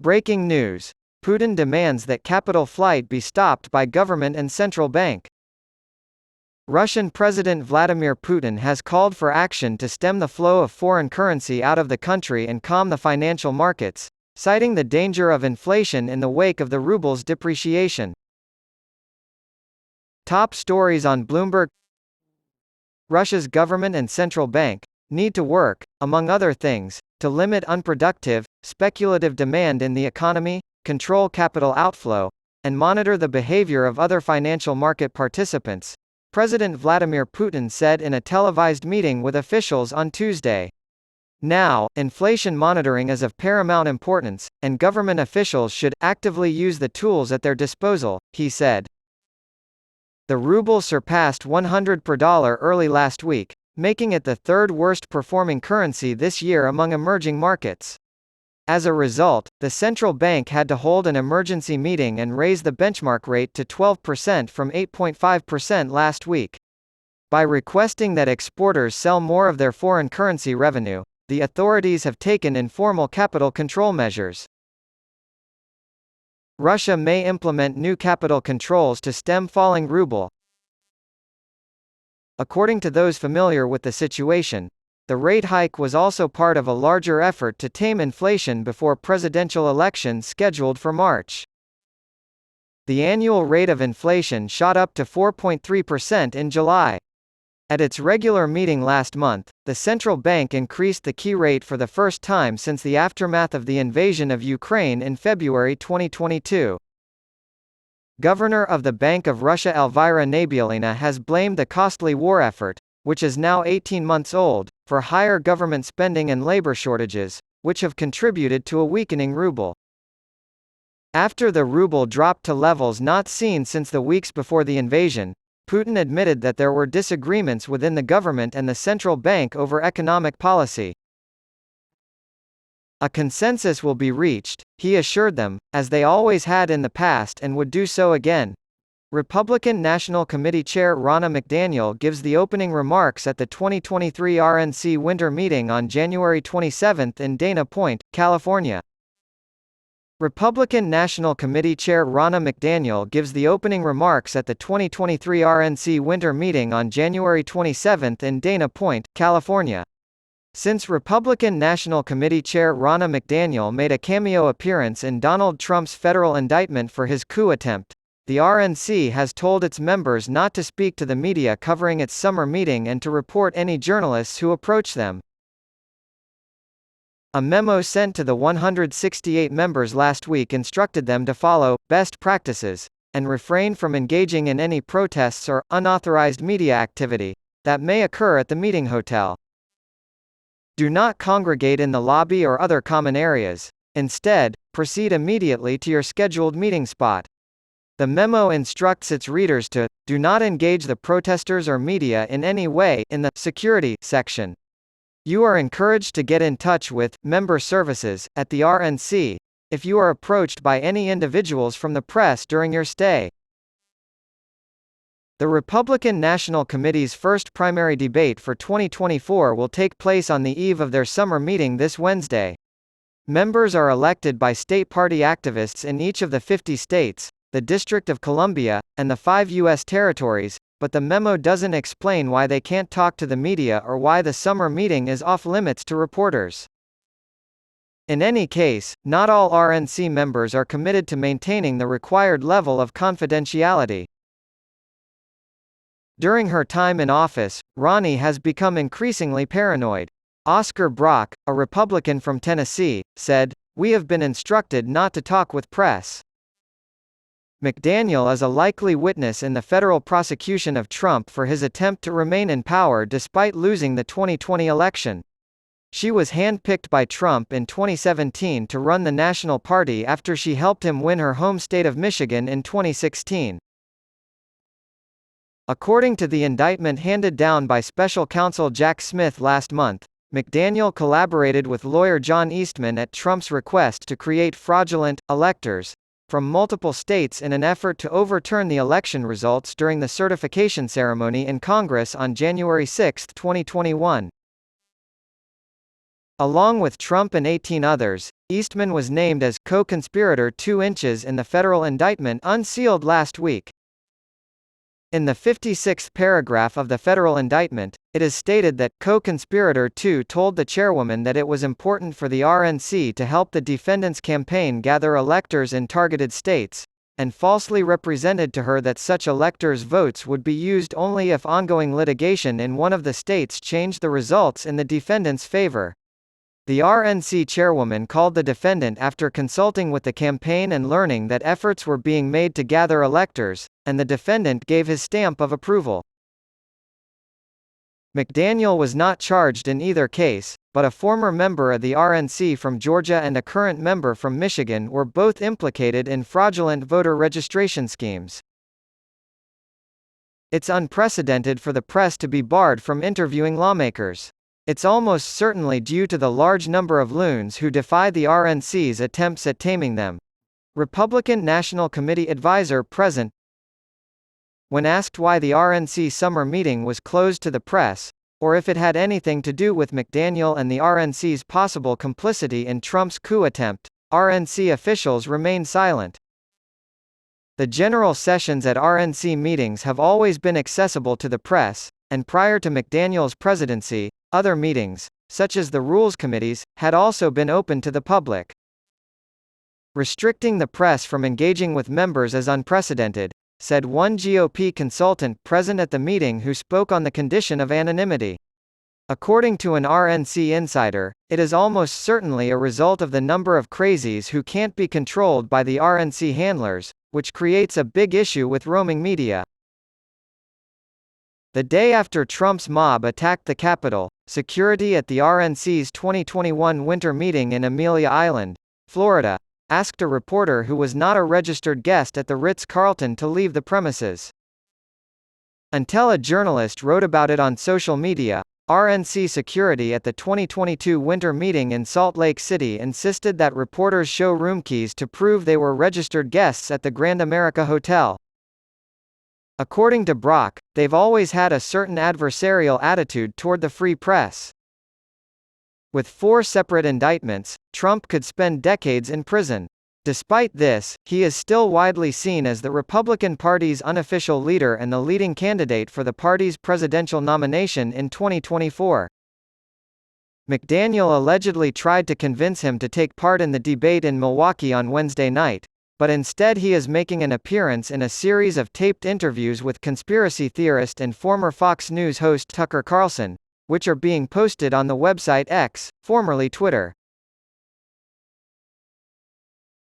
Breaking news. Putin demands that capital flight be stopped by government and central bank. Russian President Vladimir Putin has called for action to stem the flow of foreign currency out of the country and calm the financial markets, citing the danger of inflation in the wake of the ruble's depreciation. Top stories on Bloomberg. Russia's government and central bank need to work, among other things, to limit unproductive, speculative demand in the economy, control capital outflow, and monitor the behavior of other financial market participants, President Vladimir Putin said in a televised meeting with officials on Tuesday. Now, inflation monitoring is of paramount importance, and government officials should actively use the tools at their disposal, he said. The ruble surpassed 100 per dollar early last week, making it the third worst performing currency this year among emerging markets. As a result, the central bank had to hold an emergency meeting and raise the benchmark rate to 12% from 8.5% last week. By requesting that exporters sell more of their foreign currency revenue, the authorities have taken informal capital control measures. Russia may implement new capital controls to stem falling ruble. According to those familiar with the situation, the rate hike was also part of a larger effort to tame inflation before presidential elections scheduled for March. The annual rate of inflation shot up to 4.3% in July. At its regular meeting last month, the central bank increased the key rate for the first time since the aftermath of the invasion of Ukraine in February 2022. Governor of the Bank of Russia Elvira Nabiullina has blamed the costly war effort, which is now 18 months old, for higher government spending and labor shortages, which have contributed to a weakening ruble. After the ruble dropped to levels not seen since the weeks before the invasion, Putin admitted that there were disagreements within the government and the central bank over economic policy. A consensus will be reached, he assured them, as they always had in the past and would do so again. Republican National Committee Chair Ronna McDaniel gives the opening remarks at the 2023 RNC winter meeting on January 27 in Dana Point, California. Republican National Committee Chair Ronna McDaniel gives the opening remarks at the 2023 RNC winter meeting on January 27 in Dana Point, California. Since Republican National Committee Chair Ronna McDaniel made a cameo appearance in Donald Trump's federal indictment for his coup attempt, the RNC has told its members not to speak to the media covering its summer meeting and to report any journalists who approach them. A memo sent to the 168 members last week instructed them to follow best practices and refrain from engaging in any protests or unauthorized media activity that may occur at the meeting hotel. Do not congregate in the lobby or other common areas. Instead, proceed immediately to your scheduled meeting spot. The memo instructs its readers to do not engage the protesters or media in any way in the security section. You are encouraged to get in touch with member services at the RNC if you are approached by any individuals from the press during your stay. The Republican National Committee's first primary debate for 2024 will take place on the eve of their summer meeting this Wednesday. Members are elected by state party activists in each of the 50 states, the District of Columbia, and the 5 U.S. territories, but the memo doesn't explain why they can't talk to the media or why the summer meeting is off-limits to reporters. In any case, not all RNC members are committed to maintaining the required level of confidentiality. During her time in office, Ronnie has become increasingly paranoid. Oscar Brock, a Republican from Tennessee, said, "We have been instructed not to talk with press." McDaniel is a likely witness in the federal prosecution of Trump for his attempt to remain in power despite losing the 2020 election. She was handpicked by Trump in 2017 to run the National Party after she helped him win her home state of Michigan in 2016. According to the indictment handed down by special counsel Jack Smith last month, McDaniel collaborated with lawyer John Eastman at Trump's request to create fraudulent electors from multiple states in an effort to overturn the election results during the certification ceremony in Congress on January 6, 2021. Along with Trump and 18 others, Eastman was named as co-conspirator 2 inches in the federal indictment unsealed last week. In the 56th paragraph of the federal indictment, it is stated that co-conspirator 2 told the chairwoman that it was important for the RNC to help the defendant's campaign gather electors in targeted states, and falsely represented to her that such electors' votes would be used only if ongoing litigation in one of the states changed the results in the defendant's favor. The RNC chairwoman called the defendant after consulting with the campaign and learning that efforts were being made to gather electors, and the defendant gave his stamp of approval. McDaniel was not charged in either case, but a former member of the RNC from Georgia and a current member from Michigan were both implicated in fraudulent voter registration schemes. It's unprecedented for the press to be barred from interviewing lawmakers. It's almost certainly due to the large number of loons who defy the RNC's attempts at taming them. Republican National Committee advisor present. When asked why the RNC summer meeting was closed to the press, or if it had anything to do with McDaniel and the RNC's possible complicity in Trump's coup attempt, RNC officials remained silent. The general sessions at RNC meetings have always been accessible to the press, and prior to McDaniel's presidency, other meetings, such as the Rules Committees, had also been open to the public. Restricting the press from engaging with members is unprecedented, said one GOP consultant present at the meeting who spoke on the condition of anonymity. According to an RNC insider, it is almost certainly a result of the number of crazies who can't be controlled by the RNC handlers, which creates a big issue with roaming media. The day after Trump's mob attacked the Capitol, security at the RNC's 2021 winter meeting in Amelia Island, Florida, asked a reporter who was not a registered guest at the Ritz-Carlton to leave the premises. Until a journalist wrote about it on social media, RNC security at the 2022 winter meeting in Salt Lake City insisted that reporters show room keys to prove they were registered guests at the Grand America Hotel. According to Brock, they've always had a certain adversarial attitude toward the free press. With 4 separate indictments, Trump could spend decades in prison. Despite this, he is still widely seen as the Republican Party's unofficial leader and the leading candidate for the party's presidential nomination in 2024. McDaniel allegedly tried to convince him to take part in the debate in Milwaukee on Wednesday night, but instead he is making an appearance in a series of taped interviews with conspiracy theorist and former Fox News host Tucker Carlson, which are being posted on the website X, formerly Twitter.